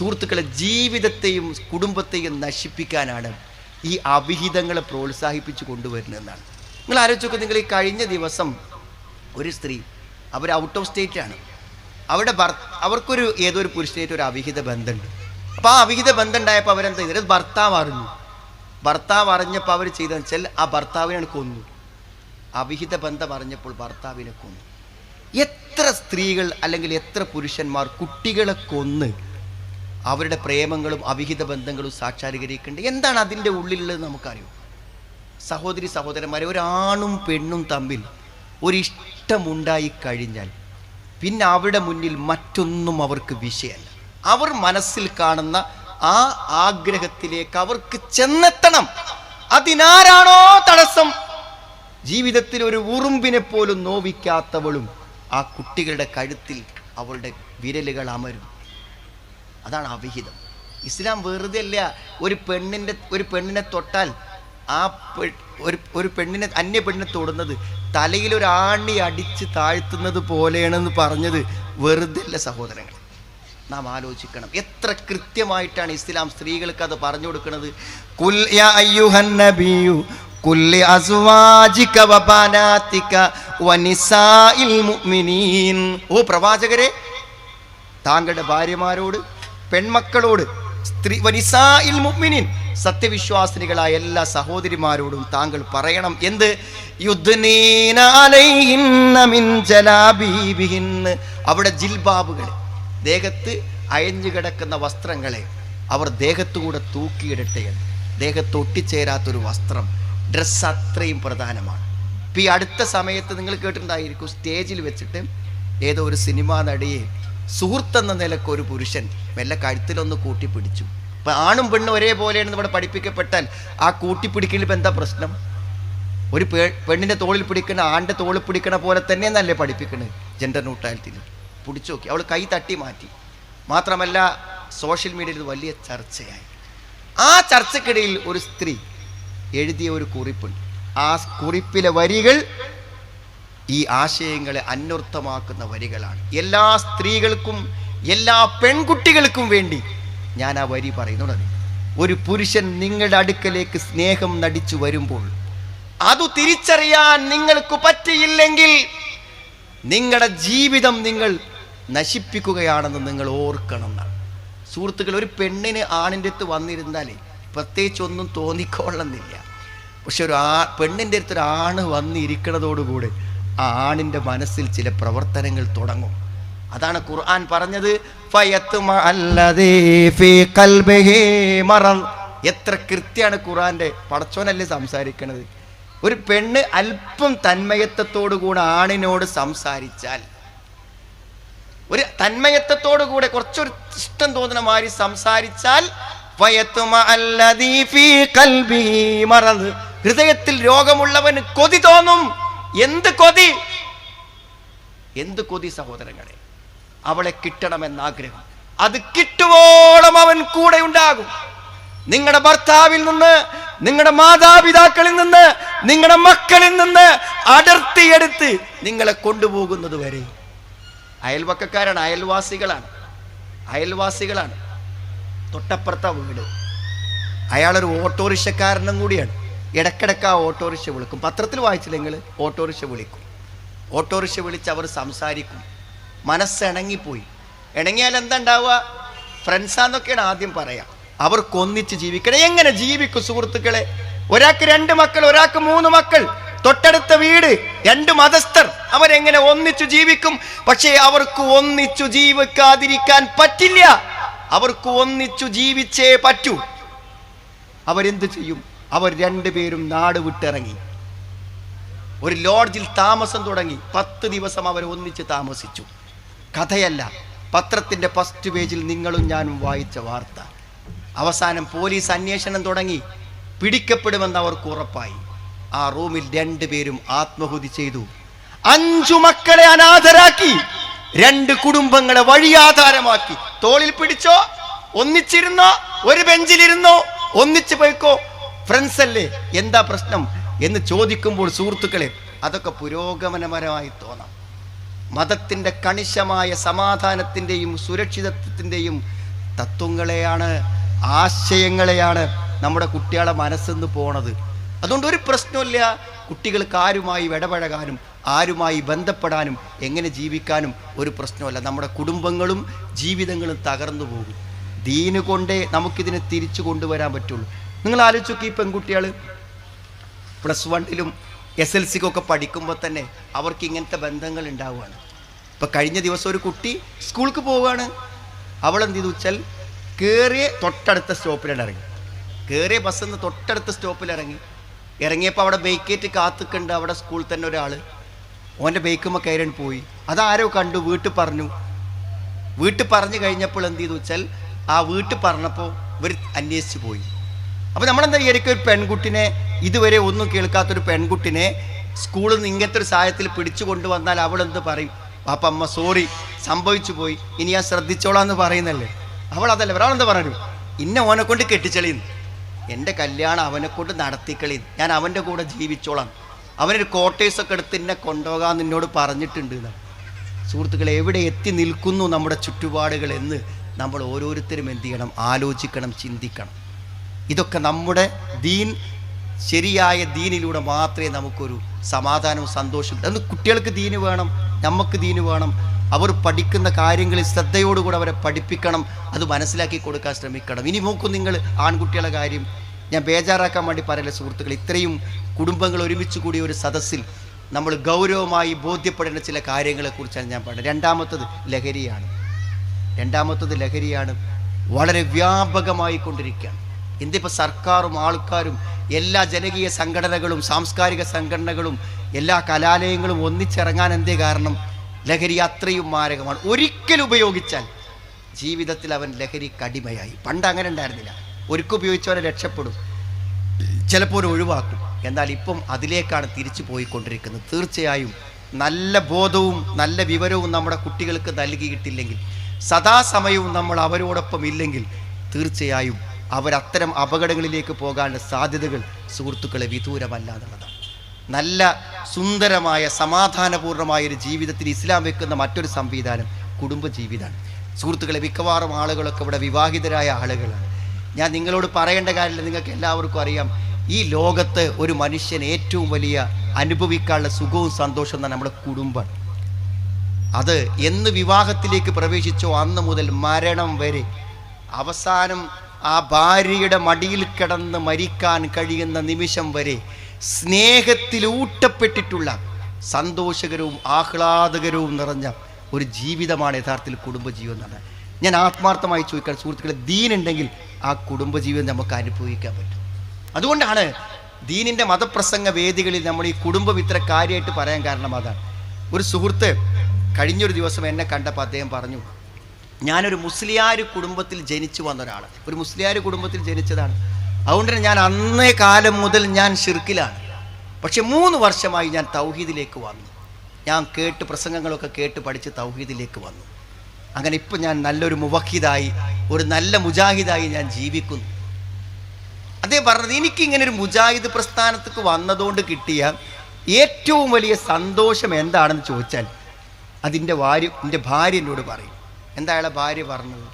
സുഹൃത്തുക്കളെ, ജീവിതത്തെയും കുടുംബത്തെയും നശിപ്പിക്കാനാണ് ഈ അവിഹിതങ്ങളെ പ്രോത്സാഹിപ്പിച്ചു കൊണ്ടുവരുന്നതെന്നാണ്. നിങ്ങൾ ആലോചിച്ചൊക്കെ, നിങ്ങൾ ഈ കഴിഞ്ഞ ദിവസം ഒരു സ്ത്രീ, അവർ ഔട്ട് ഓഫ് സ്റ്റേറ്റാണ്, അവർക്കൊരു ഏതൊരു പുരുഷനായിട്ട് ഒരു അവിഹിത ബന്ധമുണ്ട്. അപ്പോൾ ആ അവിഹിത ബന്ധം ഉണ്ടായപ്പോൾ അവരെന്താ ചെയ്തത്? ഭർത്താവ് അറിഞ്ഞപ്പോൾ അവർ ചെയ്തതെന്ന് വെച്ചാൽ ആ ഭർത്താവിനെ കൊന്നു. അവിഹിത ബന്ധം അറിഞ്ഞപ്പോൾ ഭർത്താവിനെ കൊന്നു. എത്ര സ്ത്രീകൾ അല്ലെങ്കിൽ എത്ര പുരുഷന്മാർ കുട്ടികളെ കൊന്ന് അവരുടെ പ്രേമങ്ങളും അവിഹിത ബന്ധങ്ങളും സാക്ഷാത്കരിക്കേണ്ടത്? എന്താണ് അതിൻ്റെ ഉള്ളിലുള്ളത് നമുക്കറിയോ? സഹോദരി സഹോദരന്മാരെ, ഒരാണും പെണ്ണും തമ്മിൽ ഒരിഷ്ടമുണ്ടായി കഴിഞ്ഞാൽ പിന്നെ അവരുടെ മുന്നിൽ മറ്റൊന്നും അവർക്ക് വിഷയമല്ല. അവർ മനസ്സിൽ കാണുന്ന ആ ആഗ്രഹത്തിലേക്ക് അവർക്ക് ചെന്നെത്തണം. അതിനാരാണോ തടസ്സം? ജീവിതത്തിൽ ഒരു ഉറുമ്പിനെ പോലും നോവിക്കാത്തവളും ആ കുട്ടികളുടെ കഴുത്തിൽ അവളുടെ വിരലുകൾ അമരും. അതാണ് അവിഹിതം. ഇസ്ലാം വെറുതെ അല്ല ഒരു പെണ്ണിനെ തൊട്ടാൽ ഒരു പെണ്ണിനെ അന്യ പെണ്ണിനെ തൊടുന്നത് തലയിൽ ഒരു ആണി അടിച്ച് താഴ്ത്തുന്നത് പോലെയാണെന്ന് പറഞ്ഞത് വെറുതെ അല്ല സഹോദരങ്ങൾ. നാം ആലോചിക്കണം, എത്ര കൃത്യമായിട്ടാണ് ഇസ്ലാം സ്ത്രീകൾക്ക് അത് പറഞ്ഞു കൊടുക്കുന്നത്. കുൽ യാ അയ്യുഹൻ നബിയു കുല്ലി അസ്വാജിക വബനാതിക വനിസാഇൽ മുഅ്മിനീൻ. ഓ പ്രവാചകരെ, താങ്കളുടെ ഭാര്യമാരോട്, പെൺമക്കളോട്, വനിസാഇൽ മുഅ്മിനീൻ, സത്യവിശ്വാസിനികളായ എല്ലാ സഹോദരിമാരോടും താങ്കൾ പറയണം. എന്ത്? യുദ്നീന അലൈഹിന്ന മിൻ ജലാബീബിഹിൻ. അവിടെ ജിൽബാബുകൾ, ദേഹത്ത് അയഞ്ഞു കിടക്കുന്ന വസ്ത്രങ്ങളെ അവർ ദേഹത്തുകൂടെ തൂക്കിയിടട്ടെ. ദേഹത്ത് ഒട്ടിച്ചേരാത്തൊരു വസ്ത്രം, ഡ്രസ്സ് അത്രയും പ്രധാനമാണ്. ഇപ്പം ഈ അടുത്ത സമയത്ത് നിങ്ങൾ കേട്ടിട്ടുണ്ടായിരിക്കും, സ്റ്റേജിൽ വെച്ചിട്ട് ഏതോ ഒരു സിനിമാ നടിയെ സുഹൃത്തെന്ന നിലക്ക് ഒരു പുരുഷൻ മെല്ലെ കഴുത്തിലൊന്ന് കൂട്ടിപ്പിടിച്ചു. ഇപ്പം ആണും പെണ്ണും ഒരേപോലെയാണെന്ന് ഇവിടെ പഠിപ്പിക്കപ്പെട്ടാൽ ആ കൂട്ടിപ്പിടിക്കലിൽ ഇപ്പം എന്താ പ്രശ്നം? ഒരു പെണ്ണിൻ്റെ തോളിൽ പിടിക്കണ ആണിൻ്റെ തോളിൽ പിടിക്കണ പോലെ തന്നെയെന്നല്ലേ പഠിപ്പിക്കണത് ജെൻഡർ ന്യൂട്രാലിറ്റിയിൽ. പിടിച്ചു നോക്കി, അവൾ കൈ തട്ടി മാറ്റി. മാത്രമല്ല സോഷ്യൽ മീഡിയയിൽ വലിയ ചർച്ചയായി. ആ ചർച്ചക്കിടയിൽ ഒരു സ്ത്രീ എഴുതിയ ഒരു കുറിപ്പുണ്ട്. ആ കുറിപ്പിലെ വരികൾ ഈ ആശയങ്ങളെ അന്വർത്ഥമാക്കുന്ന വരികളാണ്. എല്ലാ സ്ത്രീകൾക്കും എല്ലാ പെൺകുട്ടികൾക്കും വേണ്ടി ഞാൻ ആ വരി പറയുന്നുണ്ട്. ഒരു പുരുഷൻ നിങ്ങളുടെ അടുക്കലേക്ക് സ്നേഹം നടിച്ചു വരുമ്പോൾ അത് തിരിച്ചറിയാൻ നിങ്ങൾക്ക് പറ്റിയില്ലെങ്കിൽ നിങ്ങളുടെ ജീവിതം നിങ്ങൾ നശിപ്പിക്കുകയാണെന്ന് നിങ്ങൾ ഓർക്കണം എന്നാണ്. സുഹൃത്തുക്കൾ, ഒരു പെണ്ണിന് ആണിൻ്റെ അടുത്ത് വന്നിരുന്നാലേ പ്രത്യേകിച്ചൊന്നും തോന്നിക്കൊള്ളുന്നില്ല. പക്ഷെ പെണ്ണിൻ്റെ അടുത്ത് ഒരു ആണ് വന്നിരിക്കുന്നതോടുകൂടി ആ ആണിൻ്റെ മനസ്സിൽ ചില പ്രവർത്തനങ്ങൾ തുടങ്ങും. അതാണ് ഖുർആൻ പറഞ്ഞത്, എത്ര കൃത്യമാണ് ഖുർആന്റെ. പടച്ചോനല്ലേ സംസാരിക്കണത്. ഒരു പെണ്ണ് അല്പം തന്മയത്വത്തോടുകൂടെ ആണിനോട് സംസാരിച്ചാൽ, ഒരു തന്മയത്വത്തോടുകൂടെ കുറച്ചൊരു ഇഷ്ടം തോന്നുന്ന മാതിരി സംസാരിച്ചാൽ, ഹൃദയത്തിൽ രോഗമുള്ളവന് കൊതി തോന്നും. എന്ത് കൊതി സഹോദരങ്ങളെ! അവളെ കിട്ടണമെന്നാഗ്രഹം. അത് കിട്ടുവോളം അവൻ കൂടെ ഉണ്ടാകും. നിങ്ങളുടെ ഭർത്താവിൽ നിന്ന്, നിങ്ങളുടെ മാതാപിതാക്കളിൽ നിന്ന്, നിങ്ങളുടെ മക്കളിൽ നിന്ന് അടർത്തിയെടുത്ത് നിങ്ങളെ കൊണ്ടുപോകുന്നത് വരെ. അയൽവക്കക്കാരാണ്, അയൽവാസികളാണ്. തൊട്ടപ്പുറത്ത വീട്, അയാളൊരു ഓട്ടോറിക്ഷക്കാരനും കൂടിയാണ്. ഇടക്കിടക്ക് ആ ഓട്ടോറിക്ഷ വിളിക്കും. പത്രത്തിൽ വായിച്ചില്ല നിങ്ങൾ? ഓട്ടോറിക്ഷ വിളിക്കും. ഓട്ടോറിക്ഷ വിളിച്ച് അവർ സംസാരിക്കും. മനസ്സിണങ്ങിപ്പോയി. ഇണങ്ങിയാൽ എന്താ ഉണ്ടാവുക? ഫ്രണ്ട്സാന്നൊക്കെയാണ് ആദ്യം പറയാം. അവർക്കൊന്നിച്ച് ജീവിക്കണം. എങ്ങനെ ജീവിക്കും സുഹൃത്തുക്കളെ? ഒരാൾക്ക് 2 മക്കൾ, ഒരാൾക്ക് 3 മക്കൾ, തൊട്ടടുത്ത വീട്, 2 മതസ്ഥർ, അവരെങ്ങനെ ഒന്നിച്ചു ജീവിക്കും? പക്ഷേ അവർക്ക് ഒന്നിച്ചു ജീവിക്കാതിരിക്കാൻ പറ്റില്ല. അവർക്ക് ഒന്നിച്ചു ജീവിച്ചേ പറ്റൂ. അവരെന്ത് ചെയ്യും? അവർ 2 പേരും നാട് വിട്ടിറങ്ങി ഒരു ലോഡ്ജിൽ താമസം തുടങ്ങി. 10 ദിവസം അവർ ഒന്നിച്ച് താമസിച്ചു. കഥയല്ല, പത്രത്തിൻ്റെ ഫസ്റ്റ് പേജിൽ നിങ്ങളും ഞാനും വായിച്ച വാർത്ത. അവസാനം പോലീസ് അന്വേഷണം തുടങ്ങി. പിടിക്കപ്പെടുമെന്ന് അവർക്ക് ഉറപ്പായി. ആ റൂമിൽ 2 പേരും ആത്മഹത്യ ചെയ്തു. 5 മക്കളെ അനാഥരാക്കി, 2 കുടുംബങ്ങളെ വഴിയാധാരമാക്കി. തോളിൽ പിടിച്ചോ, ഒന്നിച്ചിരുന്നോ, ഒരു ബെഞ്ചിലിരുന്നോ, ഒന്നിച്ചു പോയിക്കോ, ഫ്രണ്ട്സ് അല്ലേ, എന്താ പ്രശ്നം എന്ന് ചോദിക്കുമ്പോൾ സുഹൃത്തുക്കളെ, അതൊക്കെ പുരോഗമനപരമായി തോന്നാം. മതത്തിൻ്റെ കണിശമായ സമാധാനത്തിൻ്റെയും സുരക്ഷിതത്വത്തിൻ്റെയും തത്വങ്ങളെയാണ്, ആശയങ്ങളെയാണ് നമ്മുടെ കുട്ടികളെ മനസ്സിന്ന് പോണത്. അതുകൊണ്ട് ഒരു പ്രശ്നമില്ല, കുട്ടികൾക്ക് ആരുമായി ഇടപഴകാനും ആരുമായി ബന്ധപ്പെടാനും എങ്ങനെ ജീവിക്കാനും ഒരു പ്രശ്നമല്ല. നമ്മുടെ കുടുംബങ്ങളും ജീവിതങ്ങളും തകർന്നു പോകും. ദീന് കൊണ്ടേ നമുക്കിതിനെ തിരിച്ചു കൊണ്ടുവരാൻ പറ്റുള്ളൂ. നിങ്ങൾ ആലോചിച്ച് നോക്കി, ഈ പെൺകുട്ടികൾ +1 SLCക്കൊക്കെ പഠിക്കുമ്പോൾ തന്നെ അവർക്ക് ഇങ്ങനത്തെ ബന്ധങ്ങൾ ഉണ്ടാവുകയാണ്. ഇപ്പം കഴിഞ്ഞ ദിവസം ഒരു കുട്ടി സ്കൂൾക്ക് പോവുകയാണ്. അവളെന്ത് ചെയ്തു വെച്ചാൽ കയറിയ തൊട്ടടുത്ത സ്റ്റോപ്പിലാണ് ഇറങ്ങി. കയറിയ ബസ്സിൽ നിന്ന് തൊട്ടടുത്ത സ്റ്റോപ്പിൽ ഇറങ്ങിയപ്പോൾ അവിടെ ബൈക്കേറ്റ് കാത്തുക്കുണ്ട്. അവിടെ സ്കൂളിൽ തന്നെ ഒരാൾ ഓൻ്റെ ബൈക്കുമ്പോൾ കയറാൻ പോയി. അതാരോ കണ്ടു, വീട്ടിൽ പറഞ്ഞു. വീട്ടിൽ പറഞ്ഞു കഴിഞ്ഞപ്പോൾ എന്ത് ചെയ്തു വെച്ചാൽ ആ വീട്ടിൽ പറഞ്ഞപ്പോൾ ഇവർ അന്വേഷിച്ച് പോയി. അപ്പോൾ നമ്മളെന്താ വിചാരിക്കും, ഒരു പെൺകുട്ടിനെ, ഇതുവരെ ഒന്നും കേൾക്കാത്തൊരു പെൺകുട്ടിനെ സ്കൂളിൽ നിന്ന് ഇങ്ങനത്തെ ഒരു സാഹചര്യത്തിൽ പിടിച്ചു കൊണ്ടുവന്നാൽ അവളെന്ത് പറയും? പാപ്പ അമ്മ സോറി, സംഭവിച്ചു പോയി, ഇനി ഞാൻ ശ്രദ്ധിച്ചോളാം എന്ന് പറയുന്നല്ലേ. അവളതല്ല, ഒരാളെന്താ പറഞ്ഞു, ഇന്ന ഓനെ കൊണ്ട് കെട്ടിച്ചളിയുന്നു, എൻ്റെ കല്യാണം അവനെ കൊണ്ട് നടത്തിക്കളിയുന്നു, ഞാൻ അവൻ്റെ കൂടെ ജീവിച്ചോളാം, അവനൊരു ക്വാർട്ടേഴ്സൊക്കെ എടുത്ത് എന്നെ കൊണ്ടുപോകാമെന്ന് എന്നോട് പറഞ്ഞിട്ടുണ്ട് എന്നാണ്. സുഹൃത്തുക്കളെ, എവിടെ എത്തി നിൽക്കുന്നു നമ്മുടെ ചുറ്റുപാടുകൾ എന്ന് നമ്മൾ ഓരോരുത്തരും എന്ത് ചെയ്യണം? ആലോചിക്കണം, ചിന്തിക്കണം. ഇതൊക്കെ നമ്മുടെ ദീൻ, ശരിയായ ദീനിലൂടെ മാത്രമേ നമുക്കൊരു സമാധാനവും സന്തോഷവും. അന്ന് കുട്ടികൾക്ക് ദീന് വേണം, നമുക്ക് ദീന് വേണം. അവർ പഠിക്കുന്ന കാര്യങ്ങളിൽ ശ്രദ്ധയോടുകൂടെ അവരെ പഠിപ്പിക്കണം, അത് മനസ്സിലാക്കി കൊടുക്കാൻ ശ്രമിക്കണം. ഇനി നോക്കും നിങ്ങൾ, ആൺകുട്ടികളുടെ കാര്യം ഞാൻ ബേജാറാക്കാൻ വേണ്ടി പറയില്ല സുഹൃത്തുക്കൾ. ഇത്രയും കുടുംബങ്ങൾ ഒരുമിച്ച് കൂടിയ ഒരു സദസ്സിൽ നമ്മൾ ഗൗരവമായി ബോധ്യപ്പെടേണ്ട ചില കാര്യങ്ങളെക്കുറിച്ചാണ് ഞാൻ പറയുന്നത്. രണ്ടാമത്തത് ലഹരിയാണ്. വളരെ വ്യാപകമായി കൊണ്ടിരിക്കുകയാണ്. എന്തിപ്പോൾ സർക്കാരും ആൾക്കാരും എല്ലാ ജനകീയ സംഘടനകളും സാംസ്കാരിക സംഘടനകളും എല്ലാ കലാലയങ്ങളും ഒന്നിച്ചിറങ്ങാൻ എന്തേ കാരണം? ലഹരി അത്രയും മാരകമാണ്. ഒരിക്കൽ ഉപയോഗിച്ചാൽ ജീവിതത്തിൽ അവൻ ലഹരിക്ക് അടിമയായി. പണ്ട് അങ്ങനെ ഉണ്ടായിരുന്നില്ല, ഒരിക്കൽ ഉപയോഗിച്ചവനെ രക്ഷപ്പെടും, ചിലപ്പോൾ ഒഴിവാക്കും. എന്നാൽ ഇപ്പം അതിലേക്കാണ് തിരിച്ചു പോയിക്കൊണ്ടിരിക്കുന്നത്. തീർച്ചയായും നല്ല ബോധവും നല്ല വിവരവും നമ്മുടെ കുട്ടികൾക്ക് നൽകിയിട്ടില്ലെങ്കിൽ, സദാസമയവും നമ്മൾ അവരോടൊപ്പം ഇല്ലെങ്കിൽ, തീർച്ചയായും അവരത്തരം അപകടങ്ങളിലേക്ക് പോകാനുള്ള സാധ്യതകൾ സുഹൃത്തുക്കളെ വിദൂരമല്ല എന്നുള്ളതാണ്. നല്ല സുന്ദരമായ സമാധാനപൂർണ്ണമായ ഒരു ജീവിതത്തിന് ഇസ്ലാം വെക്കുന്ന മറ്റൊരു സംവിധാനം കുടുംബജീവിതമാണ്. സുഹൃത്തുക്കളെ, മിക്കവാറും ആളുകളൊക്കെ ഇവിടെ വിവാഹിതരായ ആളുകളാണ്. ഞാൻ നിങ്ങളോട് പറയേണ്ട കാര്യമില്ല, നിങ്ങൾക്ക് എല്ലാവർക്കും അറിയാം. ഈ ലോകത്ത് ഒരു മനുഷ്യൻ ഏറ്റവും വലിയ അനുഭവിക്കാനുള്ള സുഖവും സന്തോഷവും എന്നാണ് നമ്മുടെ കുടുംബം. അത് എന്ന് വിവാഹത്തിലേക്ക് പ്രവേശിച്ചോ അന്ന് മുതൽ മരണം വരെ, അവസാനം ആ ഭാര്യയുടെ മടിയിൽ കിടന്ന് മരിക്കാൻ കഴിയുന്ന നിമിഷം വരെ സ്നേഹത്തിൽ ഊട്ടപ്പെട്ടിട്ടുള്ള സന്തോഷകരവും ആഹ്ലാദകരവും നിറഞ്ഞ ഒരു ജീവിതമാണ് യഥാർത്ഥത്തിൽ കുടുംബജീവൻ എന്ന് പറഞ്ഞാൽ. ഞാൻ ആത്മാർത്ഥമായി ചോദിക്കാൻ സുഹൃത്തുക്കളെ, ദീനുണ്ടെങ്കിൽ ആ കുടുംബജീവിതം നമുക്ക് അനുഭവിക്കാൻ പറ്റും. അതുകൊണ്ടാണ് ദീനിൻ്റെ മതപ്രസംഗ വേദികളിൽ നമ്മൾ ഈ കുടുംബം ഇത്ര കാര്യമായിട്ട് പറയാൻ കാരണം അതാണ്. ഒരു സുഹൃത്ത് കഴിഞ്ഞൊരു ദിവസം എന്നെ കണ്ടപ്പോൾ അദ്ദേഹം പറഞ്ഞു, ഞാനൊരു മുസ്ലിയാർ കുടുംബത്തിൽ ജനിച്ചു വന്ന ഒരാൾ, ഒരു മുസ്ലിയാർ കുടുംബത്തിൽ ജനിച്ചതാണ്. അതുകൊണ്ട് തന്നെ ഞാൻ അന്നേ കാലം മുതൽ ഞാൻ ഷിർക്കിലാണ്. പക്ഷെ 3 വർഷമായി ഞാൻ തൗഹീദിലേക്ക് വന്നു. ഞാൻ പ്രസംഗങ്ങളൊക്കെ കേട്ട് പഠിച്ച് തൗഹീദിലേക്ക് വന്നു. അങ്ങനെ ഇപ്പം ഞാൻ നല്ലൊരു മുവഹിദായി, ഒരു നല്ല മുജാഹിദായി ഞാൻ ജീവിക്കുന്നു. അദ്ദേഹം പറഞ്ഞത്, എനിക്കിങ്ങനെ ഒരു മുജാഹിദ് പ്രസ്ഥാനത്തേക്ക് വന്നതുകൊണ്ട് കിട്ടിയ ഏറ്റവും വലിയ സന്തോഷം എന്താണെന്ന് ചോദിച്ചാൽ, എൻ്റെ ഭാര്യ എന്നോട് പറയും. എന്താ അയാളെ ഭാര്യ പറഞ്ഞത്?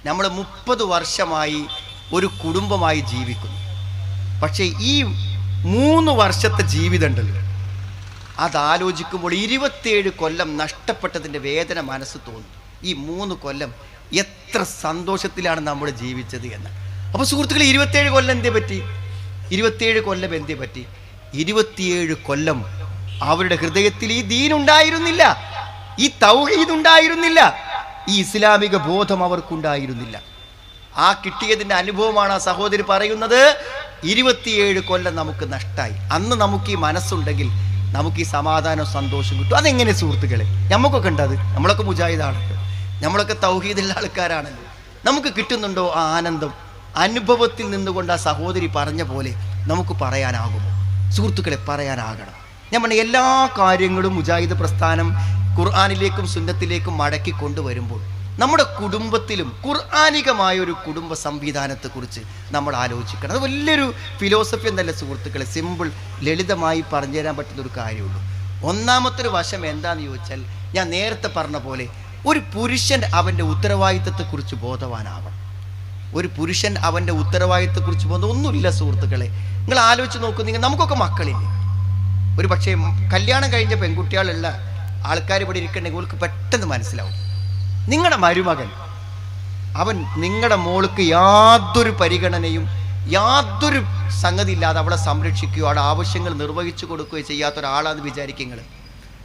നമ്മൾ 30 വർഷമായി ഒരു കുടുംബമായി ജീവിക്കുന്നു, പക്ഷേ ഈ 3 വർഷത്തെ ജീവിതം ഉണ്ടല്ലോ, അതാലോചിക്കുമ്പോൾ 27 കൊല്ലം നഷ്ടപ്പെട്ടതിൻ്റെ വേദന മനസ്സ് തോന്നും. ഈ 3 കൊല്ലം എത്ര സന്തോഷത്തിലാണ് നമ്മൾ ജീവിച്ചത് എന്ന്. അപ്പോൾ സുഹൃത്തുക്കളെ, 27 കൊല്ലം എന്തേ പറ്റി? 27 കൊല്ലം എന്തേ പറ്റി? 27 കൊല്ലം അവരുടെ ഹൃദയത്തിൽ ഈ ദീനുണ്ടായിരുന്നില്ല, ഈ തൗഹീദ് ഉണ്ടായിരുന്നില്ല, ഈ ഇസ്ലാമിക ബോധം അവർക്കുണ്ടായിരുന്നില്ല. ആ കിട്ടിയതിൻ്റെ അനുഭവമാണ് ആ സഹോദരി പറയുന്നത്. 27 കൊല്ലം നമുക്ക് നഷ്ടമായി. അന്ന് നമുക്ക് ഈ മനസ്സുണ്ടെങ്കിൽ നമുക്ക് ഈ സമാധാനം സന്തോഷം കിട്ടും. അതെങ്ങനെ സുഹൃത്തുക്കളെ? നമുക്കൊക്കെ ഉണ്ട് അത്. നമ്മളൊക്കെ മുജാഹിദാണല്ലോ, നമ്മളൊക്കെ തൗഹീദുള്ള ആൾക്കാരാണല്ലോ. നമുക്ക് കിട്ടുന്നുണ്ടോ ആ ആനന്ദം? അനുഭവത്തിൽ നിന്നുകൊണ്ട് ആ സഹോദരി പറഞ്ഞ പോലെ നമുക്ക് പറയാനാകുമോ? സുഹൃത്തുക്കളെ, പറയാനാകണം. ഞാൻ പറഞ്ഞ എല്ലാ കാര്യങ്ങളും മുജാഹിദ് പ്രസ്ഥാനം ഖുർആനിലേക്കും സുന്നത്തിലേക്കും മടക്കി കൊണ്ടുവരുമ്പോൾ നമ്മുടെ കുടുംബത്തിലും ഖുർആനികമായ ഒരു കുടുംബ സംവിധാനത്തെക്കുറിച്ച് നമ്മൾ ആലോചിക്കണം. അത് വലിയൊരു ഫിലോസഫി എന്നല്ല സുഹൃത്തുക്കളെ, സിമ്പിൾ ലളിതമായി പറഞ്ഞു തരാൻ പറ്റുന്ന ഒരു കാര്യമുള്ളൂ. ഒന്നാമത്തെ ഒരു വശം എന്താണെന്ന് ചോദിച്ചാൽ, ഞാൻ നേരത്തെ പറഞ്ഞ പോലെ ഒരു പുരുഷൻ അവൻ്റെ ഉത്തരവാദിത്തത്തെക്കുറിച്ച് ബോധവാനാവണം. ഒരു പുരുഷൻ അവൻ്റെ ഉത്തരവാദിത്തത്തെക്കുറിച്ച് പോകുന്നത് ഒന്നുമില്ല സുഹൃത്തുക്കളെ. നിങ്ങൾ ആലോചിച്ച് നോക്കൂ, നമുക്കൊക്കെ മക്കളില്ലേ? ഒരു പക്ഷേ കല്യാണം കഴിഞ്ഞ പെൺകുട്ടികളുള്ള ആൾക്കാർ ഇവിടെ ഇരിക്കണമെങ്കിൽ അവർക്ക് പെട്ടെന്ന് മനസ്സിലാവും. നിങ്ങളുടെ മരുമകൻ അവൻ നിങ്ങളുടെ മോൾക്ക് യാതൊരു പരിഗണനയും യാതൊരു സംഗതി ഇല്ലാതെ അവളെ സംരക്ഷിക്കുകയോ അവളുടെ ആവശ്യങ്ങൾ നിർവഹിച്ചു കൊടുക്കുകയോ ചെയ്യാത്ത ഒരാളാണെന്ന് വിചാരിക്കുക.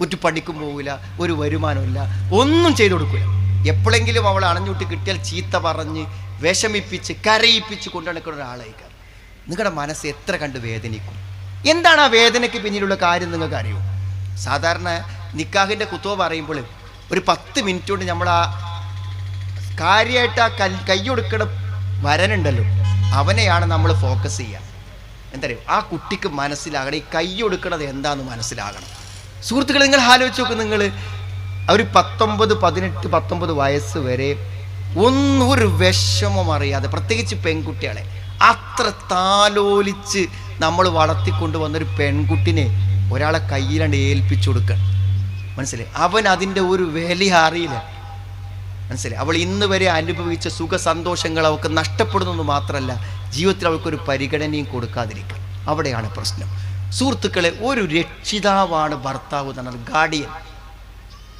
ഒരു പണിക്കും പോകില്ല, ഒരു വരുമാനമില്ല, ഒന്നും ചെയ്തു കൊടുക്കില്ല. എപ്പോഴെങ്കിലും അവൾ അണഞ്ഞൂട്ടി കിട്ടിയാൽ ചീത്ത പറഞ്ഞ് വിഷമിപ്പിച്ച് കരയിപ്പിച്ച് കൊണ്ടുനടക്കുന്ന ഒരാളായിരിക്കാം. നിങ്ങളുടെ മനസ്സ് എത്ര കണ്ട് വേദനിക്കും. എന്താണ് ആ വേദനയ്ക്ക് പിന്നിലുള്ള കാര്യം നിങ്ങൾക്ക് അറിയോ? സാധാരണ നിക്കാഹിൻ്റെ കുത്തുവ പറയുമ്പോൾ ഒരു 10 മിനിറ്റ് കൊണ്ട് നമ്മൾ ആ കാര്യമായിട്ട് ആ കൈയൊടുക്കണ വരനുണ്ടല്ലോ, അവനെയാണ് നമ്മൾ ഫോക്കസ് ചെയ്യുക. എന്താ പറയുക, ആ കുട്ടിക്ക് മനസ്സിലാകണം ഈ കൈയൊടുക്കണത് എന്താണെന്ന് മനസ്സിലാകണം. സുഹൃത്തുക്കളെ, നിങ്ങൾ ആലോചിച്ച് നോക്ക്. നിങ്ങൾ ഒരു 19, 18, 19 വയസ്സ് വരെ ഒരു വിഷമം അറിയാതെ, പ്രത്യേകിച്ച് പെൺകുട്ടികളെ അത്ര താലോലിച്ച് നമ്മൾ വളർത്തിക്കൊണ്ട് വന്നൊരു പെൺകുട്ടിനെ ഒരാളെ കയ്യിലാണ്ട് ഏൽപ്പിച്ചു കൊടുക്കണം. മനസ്സിലായി? അവൻ അതിൻ്റെ ഒരു വില അറിയില്ല. മനസ്സിലായി? അവൾ ഇന്ന് വരെ അനുഭവിച്ച സുഖ സന്തോഷങ്ങൾ അവൾക്ക് നഷ്ടപ്പെടുന്നത് മാത്രമല്ല, ജീവിതത്തിൽ അവൾക്കൊരു പരിഗണനയും കൊടുക്കാതിരിക്കുക. അവിടെയാണ് പ്രശ്നം. സുഹൃത്തുക്കളെ, ഒരു രക്ഷിതാവാണ് ഭർത്താവ് എന്ന് പറഞ്ഞാൽ ഗാർഡിയൻ.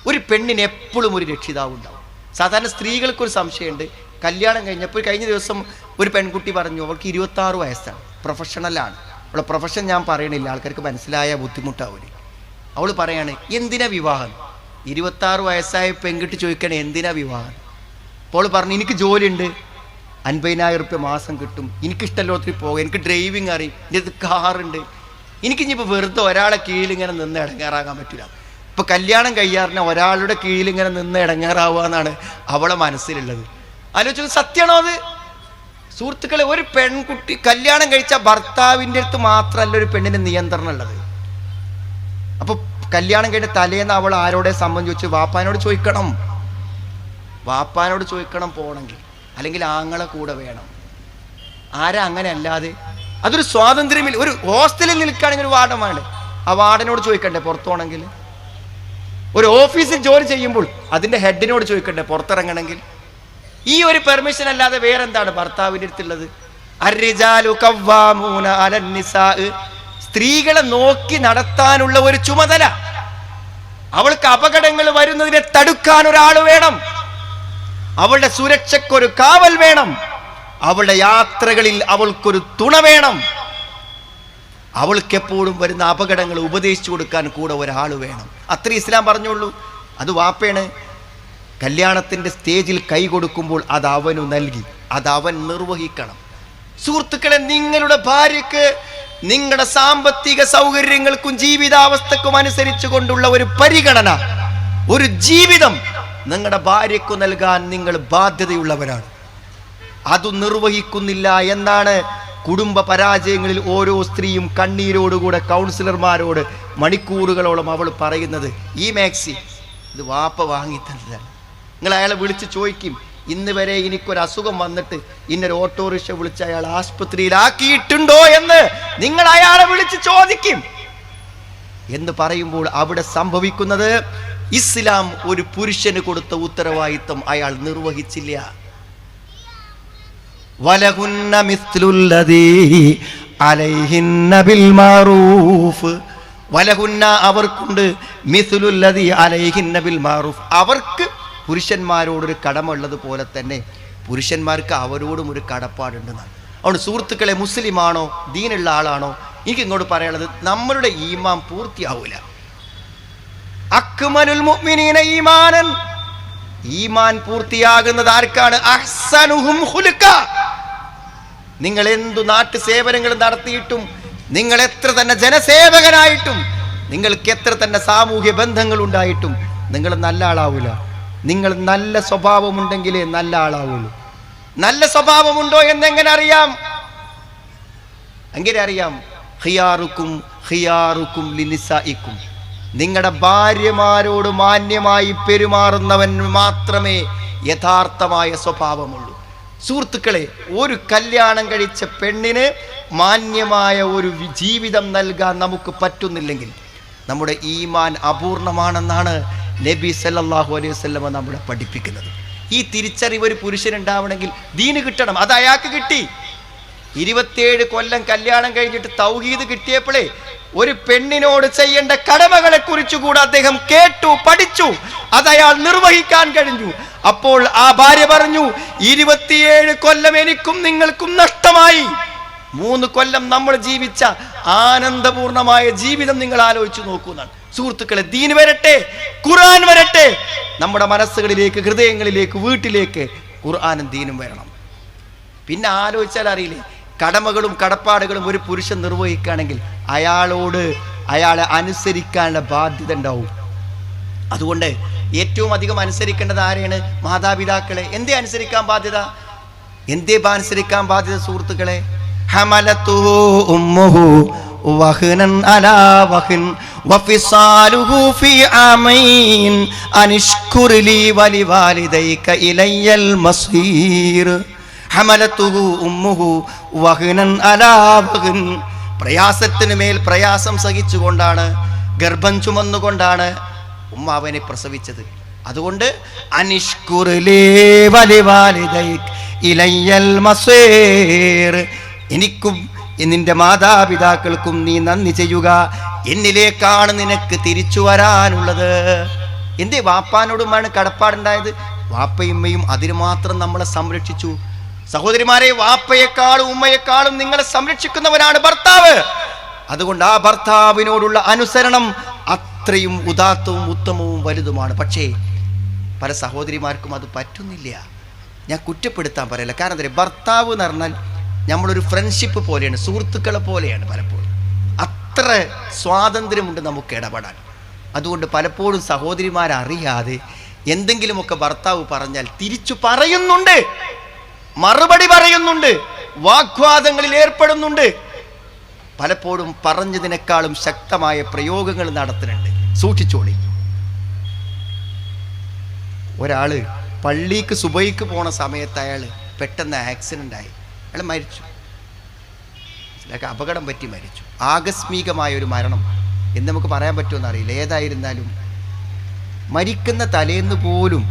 ഒരു പെണ്ണിന് എപ്പോഴും ഒരു രക്ഷിതാവ് ഉണ്ടാവും. സാധാരണ സ്ത്രീകൾക്കൊരു സംശയമുണ്ട്. കല്യാണം കഴിഞ്ഞപ്പോൾ കഴിഞ്ഞ ദിവസം ഒരു പെൺകുട്ടി പറഞ്ഞു അവൾക്ക് 26 വയസ്സാണ്, പ്രൊഫഷണലാണ്. അവളെ പ്രൊഫഷൻ ഞാൻ പറയണില്ല, ആൾക്കാർക്ക് മനസ്സിലായ ബുദ്ധിമുട്ടാവില്ല. അവൾ പറയാണ് എന്തിനാ വിവാഹം? 26 വയസ്സായ പെൺകുട്ടി ചോദിക്കണേ എന്തിനാ വിവാഹം? അപ്പോൾ പറഞ്ഞു എനിക്ക് ജോലിയുണ്ട്, 50,000 റുപ്യ മാസം കിട്ടും, എനിക്കിഷ്ടമല്ലോത്തിരി പോകാം, എനിക്ക് ഡ്രൈവിങ് അറിയും, എൻ്റെ കാറുണ്ട്, എനിക്കിനിപ്പോൾ വെറുതെ ഒരാളെ കീഴിലിങ്ങനെ നിന്ന് ഇടങ്ങേറാകാൻ പറ്റില്ല. ഇപ്പോൾ കല്യാണം കഴിയാറിന് ഒരാളുടെ കീഴിലിങ്ങനെ നിന്ന് ഇടങ്ങേറാവുക എന്നാണ് അവളെ മനസ്സിലുള്ളത്. ആലോചിച്ചത് സത്യമാണോ അത്? സുഹൃത്തുക്കളെ, ഒരു പെൺകുട്ടി കല്യാണം കഴിച്ച ഭർത്താവിൻ്റെ അടുത്ത് മാത്രമല്ല ഒരു പെണ്ണിന് നിയന്ത്രണം ഉള്ളത്. അപ്പോൾ കല്യാണം കഴിഞ്ഞ തലേന്ന് അവൾ ആരോടെ സംബന്ധം ചോദിച്ചു? വാപ്പാനോട് ചോദിക്കണം. വാപ്പാനോട് ചോദിക്കണം പോകണമെങ്കിൽ, അല്ലെങ്കിൽ ആങ്ങളെ കൂടെ വേണം. ആരാ അങ്ങനെ? അല്ലാതെ അതൊരു സ്വാതന്ത്ര്യമില്ല. ഒരു ഹോസ്റ്റലിൽ നിൽക്കുകയാണെങ്കിൽ ഒരു വാർഡൻ വേണ്ടേ? ആ വാർഡനോട് ചോദിക്കണ്ടേ പുറത്തു പോകണമെങ്കിൽ? ഒരു ഓഫീസിൽ ജോലി ചെയ്യുമ്പോൾ അതിൻ്റെ ഹെഡിനോട് ചോദിക്കണ്ടേ പുറത്തിറങ്ങണമെങ്കിൽ? ഈ ഒരു പെർമിഷൻ അല്ലാതെ വേറെന്താണ് ഭർത്താവിൻ്റെ അടുത്തുള്ളത്? അർരിജാലു ഖവ്വാമൂന അലന്നിസാ, സ്ത്രീകളെ നോക്കി നടത്താനുള്ള ഒരു ചുമതല. അവൾക്ക് അപകടങ്ങൾ വരുന്നതിനെ തടുക്കാൻ ഒരാൾ വേണം, അവളുടെ സുരക്ഷയ്ക്കൊരു കാവൽ വേണം, അവളുടെ യാത്രകളിൽ അവൾക്കൊരു തുണ വേണം, അവൾക്ക് എപ്പോഴും വരുന്ന അപകടങ്ങൾ ഉപദേശിച്ചു കൊടുക്കാൻ കൂടെ ഒരാൾ വേണം. അത്ര ഇസ്ലാം പറഞ്ഞുള്ളൂ. അത് വാപ്പയാണ്. കല്യാണത്തിൻ്റെ സ്റ്റേജിൽ കൈ കൊടുക്കുമ്പോൾ അത് അവനു നൽകി, അത് അവൻ നിർവഹിക്കണം. സുഹൃത്തുക്കളെ, നിങ്ങളുടെ ഭാര്യയ്ക്ക് നിങ്ങളുടെ സാമ്പത്തിക സൗകര്യങ്ങൾക്കും ജീവിതാവസ്ഥക്കും അനുസരിച്ച് കൊണ്ടുള്ള ഒരു പരിഗണന, ഒരു ജീവിതം നിങ്ങളുടെ ഭാര്യയ്ക്കു നൽകാൻ നിങ്ങൾ ബാധ്യതയുള്ളവരാണ്. അത് നിർവഹിക്കുന്നില്ല എന്നാണ് കുടുംബ പരാജയങ്ങളിൽ ഓരോ സ്ത്രീയും കണ്ണീരോടുകൂടെ കൗൺസിലർമാരോട് മണിക്കൂറുകളോളം അവൾ പറയുന്നത്. ഈ മാക്സി ഇത് വാപ്പ വാങ്ങി തന്നതാണ്. നിങ്ങൾ അയാളെ വിളിച്ച് ചോദിക്കും, ഇന്ന് വരെ എനിക്കൊരു അസുഖം വന്നിട്ട് ഇന്നൊരു ഓട്ടോറിക്ഷ വിളിച്ച് അയാൾ ആശുപത്രിയിലാക്കിയിട്ടുണ്ടോ എന്ന് നിങ്ങൾ അയാളെ വിളിച്ച് ചോദിക്കും. എന്ന് പറയുമ്പോൾ അവിടെ സംഭവിക്കുന്നത് ഇസ്ലാം ഒരു പുരുഷന് കൊടുത്ത ഉത്തരവാദിത്വം അയാൾ നിർവഹിച്ചില്ല. വലഹുന്ന മിസ്ലുല്ലദീ അലൈഹിന്ന ബിൽ മഅറൂഫ്, വലഹുന്ന അവർക്കുണ്ട്, മിസ്ലുല്ലദീ അലൈഹിന്ന ബിൽ മഅറൂഫ്, അവർക്ക് പുരുഷന്മാരോടൊരു കടമ ഉള്ളതുപോലെ തന്നെ പുരുഷന്മാർക്ക് അവരോടും ഒരു കടപ്പാടുണ്ടെന്നാണ്. അതുകൊണ്ട് സുഹൃത്തുക്കളെ, മുസ്ലിമാണോ ദീനുള്ള ആളാണോ, എനിക്ക് ഇങ്ങോട്ട് പറയാനുള്ളത്, നമ്മളുടെ ഈമാൻ പൂർത്തിയാവൂല. അക്മലുൽ മുഅ്മിനീന ഈമാനൻ, ഈമാൻ പൂർത്തിയാകുന്നത് ആർക്കാണ്? അഹ്സനുഹും ഖുലുഖ. നിങ്ങൾ എന്തു നാട്ടു സേവനങ്ങൾ നടത്തിയിട്ടും, നിങ്ങൾ എത്ര തന്നെ ജനസേവകനായിട്ടും, നിങ്ങൾക്ക് എത്ര തന്നെ സാമൂഹ്യ ബന്ധങ്ങൾ ഉണ്ടായിട്ടും നിങ്ങൾ നല്ല ആളാവൂല. നിങ്ങൾ നല്ല സ്വഭാവമുണ്ടെങ്കിലേ നല്ല ആളാവുള്ളൂ. നല്ല സ്വഭാവമുണ്ടോ എന്നെങ്ങനെ അറിയാം? എങ്ങനെ അറിയാം? ഖിയാറുക്കും ഖിയാറുക്കും ലിനിസാഇക്കും, നിങ്ങളുടെ ഭാര്യമാരോട് മാന്യമായി പെരുമാറുന്നവൻ മാത്രമേ യഥാർത്ഥമായ സ്വഭാവമുള്ളൂ. സുഹൃത്തുക്കളെ, ഒരു കല്യാണം കഴിച്ച പെണ്ണിന് മാന്യമായ ഒരു ജീവിതം നൽകാൻ നമുക്ക് പറ്റുന്നില്ലെങ്കിൽ നമ്മുടെ ഈമാൻ അപൂർണമാണെന്നാണ് നബി സല്ലല്ലാഹു അലൈഹി വസല്ലം നമ്മളെ പഠിപ്പിക്കുന്നത്. ഈ തിരിച്ചറിവ് ഒരു പുരുഷനുണ്ടാവണമെങ്കിൽ ദീന് കിട്ടണം. അത് അയാൾക്ക് കിട്ടി. 27 കൊല്ലം കല്യാണം കഴിഞ്ഞിട്ട് തൗഹീദ് കിട്ടിയപ്പോഴേ ഒരു പെണ്ണിനോട് ചെയ്യേണ്ട കടമകളെ കുറിച്ച് കൂടെ അദ്ദേഹം കേട്ടു, പഠിച്ചു. അത് അയാൾ നിർവഹിക്കാൻ കഴിഞ്ഞു. അപ്പോൾ ആ ഭാര്യ പറഞ്ഞു, 27 കൊല്ലം എനിക്കും നിങ്ങൾക്കും നഷ്ടമായി. 3 കൊല്ലം നമ്മൾ ജീവിച്ച ആനന്ദപൂർണമായ ജീവിതം നിങ്ങൾ ആലോചിച്ചു നോക്കുന്നതാണ്. സുഹൃത്തുക്കളെ, ദീൻ വരട്ടെ, ഖുർആൻ വരട്ടെ. നമ്മുടെ മനസ്സുകളിലേക്ക്, ഹൃദയങ്ങളിലേക്ക്, വീട്ടിലേക്ക് ഖുർആനും ദീനും വരണം. പിന്നെ ആലോചിച്ചാൽ അറിയില്ലേ, കടമകളും കടപ്പാടുകളും ഒരു പുരുഷൻ നിർവഹിക്കുകയാണെങ്കിൽ അയാളെ അനുസരിക്കാനുള്ള ബാധ്യത ഉണ്ടാവും. അതുകൊണ്ട് ഏറ്റവും അധികം അനുസരിക്കേണ്ടത് ആരെയാണ്? മാതാപിതാക്കളെ. എന്തേ അനുസരിക്കാൻ ബാധ്യത? സുഹൃത്തുക്കളെ, ഹമലതുഹു ഉമ്മുഹു വഹ്നൻ അലാ വഹ്ൻ വഫിസാലുഹു ഫീ ആമൈൻ അനിഷ്കുർ ലീ വലിവാലിദൈക ഇലയ്യൽ മസീർ. ഹമലതുഹു ഉമ്മുഹു വഹ്നൻ അലാ വഹ്ൻ. പ്രയാസത്തിന് മേൽ പ്രയാസം സഹിച്ചുകൊണ്ടാണ്, ഗർഭം ചുമന്നുകൊണ്ടാണ് ഉമ്മ അവനെ പ്രസവിച്ചത്. അതുകൊണ്ട് അനിഷ്കുർ ലീ വലിവാലിദൈക ഇലയ്യൽ മസീർ, എനിക്കും നിന്റെ മാതാപിതാക്കൾക്കും നീ നന്ദി ചെയ്യുക, എന്നിലേക്കാണ് നിനക്ക് തിരിച്ചു വരാനുള്ളത്. എന്തേ വാപ്പാനോടുമാണ് കടപ്പാടുണ്ടായത്? വാപ്പയുമ്മയും അതിന് മാത്രം നമ്മളെ സംരക്ഷിച്ചു. സഹോദരിമാരെ, വാപ്പയെക്കാളും ഉമ്മയെക്കാളും നിങ്ങളെ സംരക്ഷിക്കുന്നവനാണ് ഭർത്താവ്. അതുകൊണ്ട് ആ ഭർത്താവിനോടുള്ള അനുസരണം അത്രയും ഉദാത്തവും ഉത്തമവും വലുതുമാണ്. പക്ഷേ പല സഹോദരിമാർക്കും അത് പറ്റുന്നില്ല. ഞാൻ കുറ്റപ്പെടുത്താൻ പറയില്ല. കാരണം എന്താ, ഭർത്താവ് എന്ന് പറഞ്ഞാൽ നമ്മളൊരു ഫ്രണ്ട്ഷിപ്പ് പോലെയാണ്, സുഹൃത്തുക്കളെ പോലെയാണ്. പലപ്പോഴും അത്ര സ്വാതന്ത്ര്യമുണ്ട് നമുക്ക് ഇടപെടാൻ. അതുകൊണ്ട് പലപ്പോഴും സഹോദരിമാരറിയാതെ എന്തെങ്കിലുമൊക്കെ ഭർത്താവ് പറഞ്ഞാൽ തിരിച്ചു പറയുന്നുണ്ട്, മറുപടി പറയുന്നുണ്ട്, വാഗ്വാദങ്ങളിൽ ഏർപ്പെടുന്നുണ്ട്. പലപ്പോഴും പറഞ്ഞതിനേക്കാളും ശക്തമായ പ്രയോഗങ്ങൾ നടത്തുന്നുണ്ട്. സൂക്ഷിച്ചോളി. ഒരാള് പള്ളിക്ക് സുബഹിക്ക് പോണ സമയത്ത് അയാൾ പെട്ടെന്ന് ആക്സിഡൻ്റ് ആയി, അയാൾ മരിച്ചു. അപകടം പറ്റി മരിച്ചു. ആകസ്മികമായ ഒരു മരണം എന്ന് നമുക്ക് പറയാൻ പറ്റുമെന്ന് അറിയില്ല. ഏതായിരുന്നാലും മരിക്കുന്ന തലേന്ന് പോലും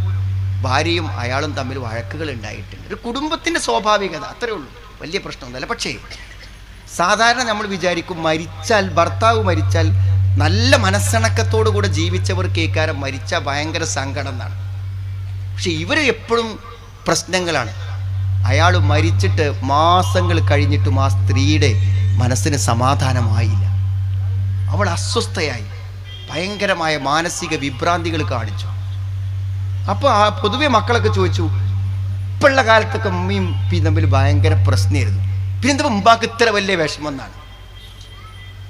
ഭാര്യയും അയാളും തമ്മിൽ വഴക്കുകൾ ഉണ്ടായിട്ടുണ്ട്. ഒരു കുടുംബത്തിൻ്റെ സ്വാഭാവികത, അത്രേ ഉള്ളൂ, വലിയ പ്രശ്നമൊന്നുമല്ല. പക്ഷേ സാധാരണ നമ്മൾ വിചാരിക്കും ഭർത്താവ് മരിച്ചാൽ നല്ല മനസ്സിണക്കത്തോടു കൂടെ ജീവിച്ചവർക്ക് ഏക്കാരം മരിച്ചാൽ ഭയങ്കര സങ്കടം എന്നാണ്. പക്ഷെ ഇവർ എപ്പോഴും പ്രശ്നങ്ങളാണ്. അയാൾ മരിച്ചിട്ട് മാസങ്ങൾ കഴിഞ്ഞിട്ടും ആ സ്ത്രീയുടെ മനസ്സിന് സമാധാനമായില്ല. അവൾ അസ്വസ്ഥയായി, ഭയങ്കരമായ മാനസിക വിഭ്രാന്തികൾ കാണിച്ചു. അപ്പോൾ പൊതുവെ മക്കളൊക്കെ ചോദിച്ചു, ഇപ്പോഴുള്ള കാലത്തൊക്കെ ഉമ്മയും തമ്മിൽ ഭയങ്കര പ്രശ്നമായിരുന്നു, പിന്നെന്താ ഉമ്മാക്ക് ഇത്ര വലിയ വിഷമം എന്നാണ്.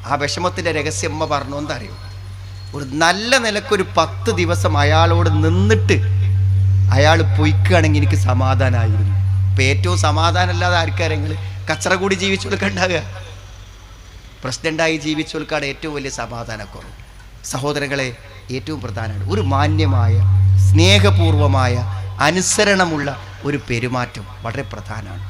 ആ വിഷമത്തിൻ്റെ രഹസ്യം അമ്മ പറഞ്ഞു. എന്താ അറിയോ, ഒരു നല്ല നിലക്കൊരു 10 ദിവസം അയാളോട് നിന്നിട്ട് അയാൾ പൊയ്ക്കുകയാണെങ്കിൽ എനിക്ക് സമാധാനമായിരുന്നു. ഇപ്പം ഏറ്റവും സമാധാനമല്ലാതെ ആർക്കാരെങ്കിൽ കച്ചറ കൂടി ജീവിച്ചു കൊടുക്കണ്ടാകുക, പ്രസിഡൻ്റായി ജീവിച്ചു കൊടുക്കാണ് ഏറ്റവും വലിയ സമാധാനക്കുറവ്. സഹോദരങ്ങളെ, ഏറ്റവും പ്രധാനമാണ് ഒരു മാന്യമായ, സ്നേഹപൂർവമായ, അനുസരണമുള്ള ഒരു പെരുമാറ്റം വളരെ പ്രധാനമാണ്.